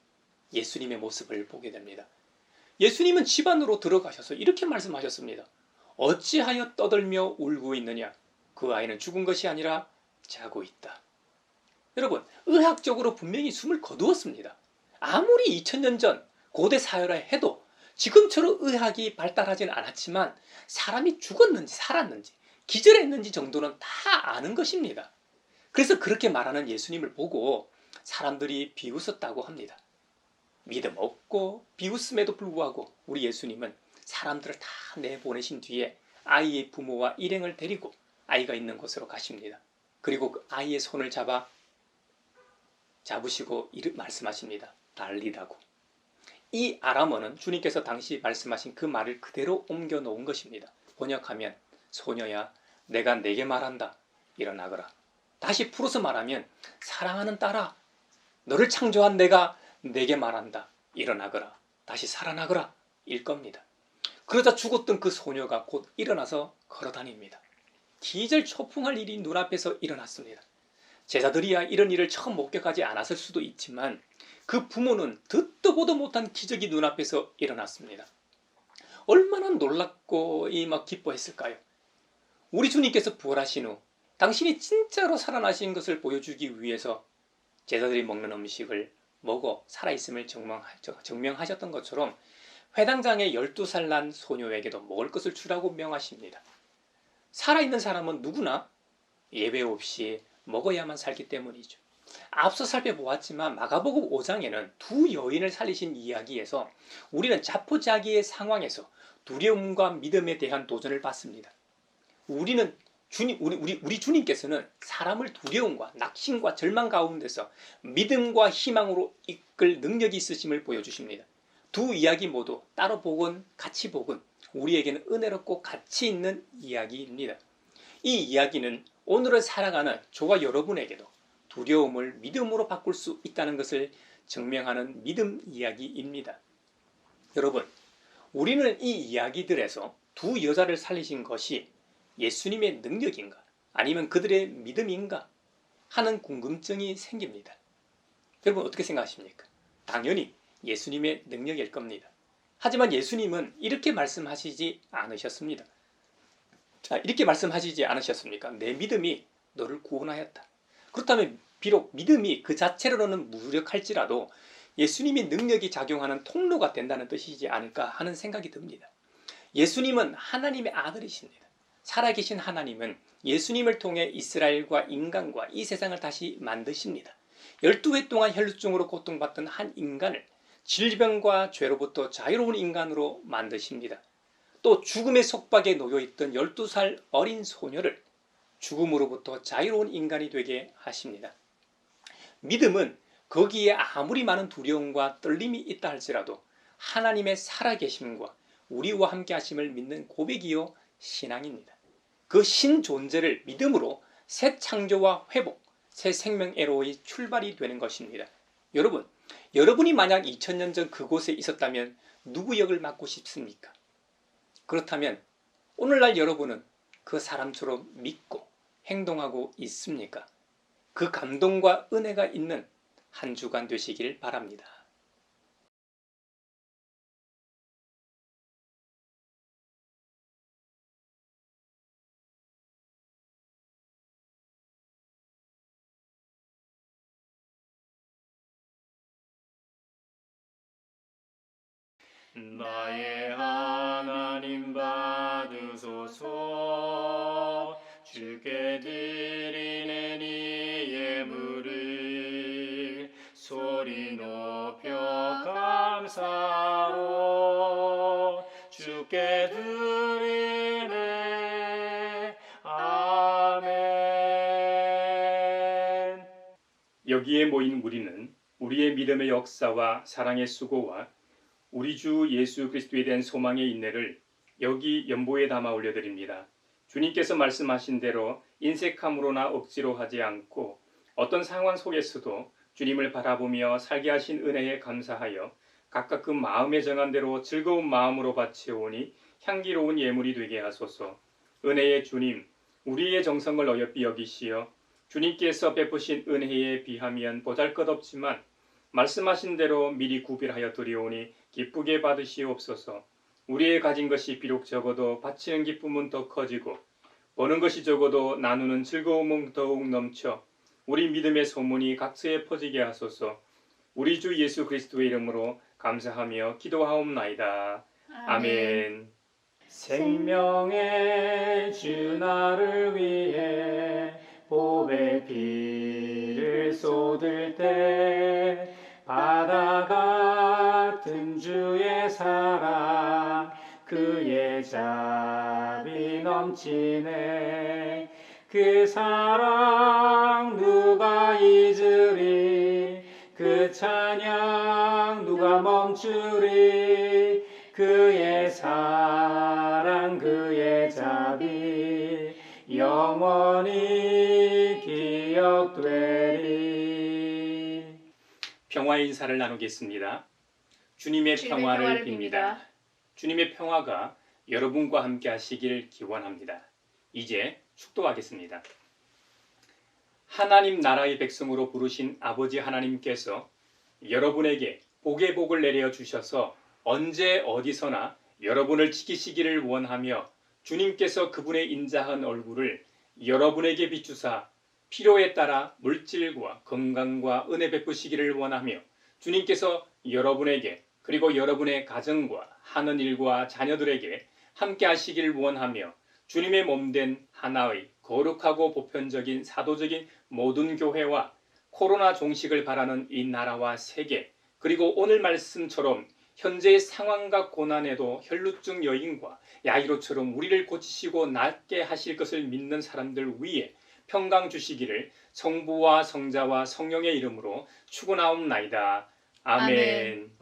예수님의 모습을 보게 됩니다. 예수님은 집 안으로 들어가셔서 이렇게 말씀하셨습니다. 어찌하여 떠들며 울고 있느냐? 그 아이는 죽은 것이 아니라 자고 있다. 여러분, 의학적으로 분명히 숨을 거두었습니다. 아무리 2000년 전 고대 사회라 해도 지금처럼 의학이 발달하지는 않았지만 사람이 죽었는지 살았는지 기절했는지 정도는 다 아는 것입니다. 그래서 그렇게 말하는 예수님을 보고 사람들이 비웃었다고 합니다. 믿음 없고 비웃음에도 불구하고 우리 예수님은 사람들을 다 내보내신 뒤에 아이의 부모와 일행을 데리고 아이가 있는 곳으로 가십니다. 그리고 그 아이의 손을 잡으시고 말씀하십니다. 달리다고. 이 아람어는 주님께서 당시 말씀하신 그 말을 그대로 옮겨 놓은 것입니다. 번역하면 소녀야 내가 네게 말한다. 일어나거라. 다시 풀어서 말하면 사랑하는 딸아 너를 창조한 내가 네게 말한다. 일어나거라. 다시 살아나거라. 일 겁니다. 그러자 죽었던 그 소녀가 곧 일어나서 걸어다닙니다. 기절초풍할 일이 눈앞에서 일어났습니다. 제자들이야 이런 일을 처음 목격하지 않았을 수도 있지만 그 부모는 듣도 보도 못한 기적이 눈앞에서 일어났습니다. 얼마나 놀랍고 기뻐했을까요? 우리 주님께서 부활하신 후 당신이 진짜로 살아나신 것을 보여주기 위해서 제자들이 먹는 음식을 먹어 살아있음을 증명하셨던 것처럼 회당장의 12살 난 소녀에게도 먹을 것을 주라고 명하십니다. 살아있는 사람은 누구나 예배 없이 먹어야만 살기 때문이죠. 앞서 살펴보았지만 마가복음 5장에는 두 여인을 살리신 이야기에서 우리는 자포자기의 상황에서 두려움과 믿음에 대한 도전을 받습니다. 우리 주님께서는 사람을 두려움과 낙심과 절망 가운데서 믿음과 희망으로 이끌 능력이 있으심을 보여주십니다. 두 이야기 모두 따로 보건 같이 보건 우리에게는 은혜롭고 가치 있는 이야기입니다. 이 이야기는 오늘을 살아가는 저와 여러분에게도 두려움을 믿음으로 바꿀 수 있다는 것을 증명하는 믿음 이야기입니다. 여러분, 우리는 이 이야기들에서 두 여자를 살리신 것이 예수님의 능력인가 아니면 그들의 믿음인가 하는 궁금증이 생깁니다. 여러분 어떻게 생각하십니까? 당연히 예수님의 능력일 겁니다. 하지만 예수님은 이렇게 말씀하시지 않으셨습니다. 이렇게 말씀하시지 않으셨습니까? 내 믿음이 너를 구원하였다. 그렇다면 비록 믿음이 그 자체로는 무력할지라도 예수님의 능력이 작용하는 통로가 된다는 뜻이지 않을까 하는 생각이 듭니다. 예수님은 하나님의 아들이십니다. 살아계신 하나님은 예수님을 통해 이스라엘과 인간과 이 세상을 다시 만드십니다. 12회 동안 혈루증으로 고통받던 한 인간을 질병과 죄로부터 자유로운 인간으로 만드십니다. 또 죽음의 속박에 놓여있던 12살 어린 소녀를 죽음으로부터 자유로운 인간이 되게 하십니다. 믿음은 거기에 아무리 많은 두려움과 떨림이 있다 할지라도 하나님의 살아계심과 우리와 함께 하심을 믿는 고백이요 신앙입니다. 그 신존재를 믿음으로 새 창조와 회복, 새 생명애로의 출발이 되는 것입니다. 여러분이 만약 2000년 전 그곳에 있었다면 누구 역을 맡고 싶습니까? 그렇다면 오늘날 여러분은 그 사람처럼 믿고 행동하고 있습니까? 그 감동과 은혜가 있는 한 주간 되시길 바랍니다. 나의 하나님 받으소서 주께 드리는 이 예물을 소리 높여 감사로 주께 드리네 아멘. 여기에 모인 우리는 우리의 믿음의 역사와 사랑의 수고와 우리 주 예수 그리스도에 대한 소망의 인내를 여기 연보에 담아 올려드립니다. 주님께서 말씀하신 대로 인색함으로나 억지로 하지 않고 어떤 상황 속에서도 주님을 바라보며 살게 하신 은혜에 감사하여 각각 그 마음에 정한 대로 즐거운 마음으로 바치오니 향기로운 예물이 되게 하소서. 은혜의 주님, 우리의 정성을 어여삐 여기시어 주님께서 베푸신 은혜에 비하면 보잘것없지만 말씀하신 대로 미리 구별하여 드리오니 기쁘게 받으시옵소서. 우리의 가진 것이 비록 적어도 바치는 기쁨은 더 커지고 버는 것이 적어도 나누는 즐거움은 더욱 넘쳐 우리 믿음의 소문이 각처에 퍼지게 하소서. 우리 주 예수 그리스도의 이름으로 감사하며 기도하옵나이다. 아멘. 생명의 주 나를 위해 보배 피를 쏟을 때 바다가 주의 사랑 그의 자비 넘치네 그 사랑 누가 잊으리 그 찬양 누가 멈추리 그의 사랑 그의 자비 영원히 기억되리. 평화의 인사를 나누겠습니다. 주님의 평화를 빕니다. 주님의 평화가 여러분과 함께 하시길 기원합니다. 이제 축도하겠습니다. 하나님 나라의 백성으로 부르신 아버지 하나님께서 여러분에게 복의 복을 내려 주셔서 언제 어디서나 여러분을 지키시기를 원하며 주님께서 그분의 인자한 얼굴을 여러분에게 비추사 필요에 따라 물질과 건강과 은혜 베푸시기를 원하며 주님께서 여러분에게 그리고 여러분의 가정과 하는 일과 자녀들에게 함께 하시기를 원하며 주님의 몸된 하나의 거룩하고 보편적인 사도적인 모든 교회와 코로나 종식을 바라는 이 나라와 세계 그리고 오늘 말씀처럼 현재의 상황과 고난에도 혈루증 여인과 야이로처럼 우리를 고치시고 낫게 하실 것을 믿는 사람들 위해 평강 주시기를 성부와 성자와 성령의 이름으로 축원하옵나이다. 아멘.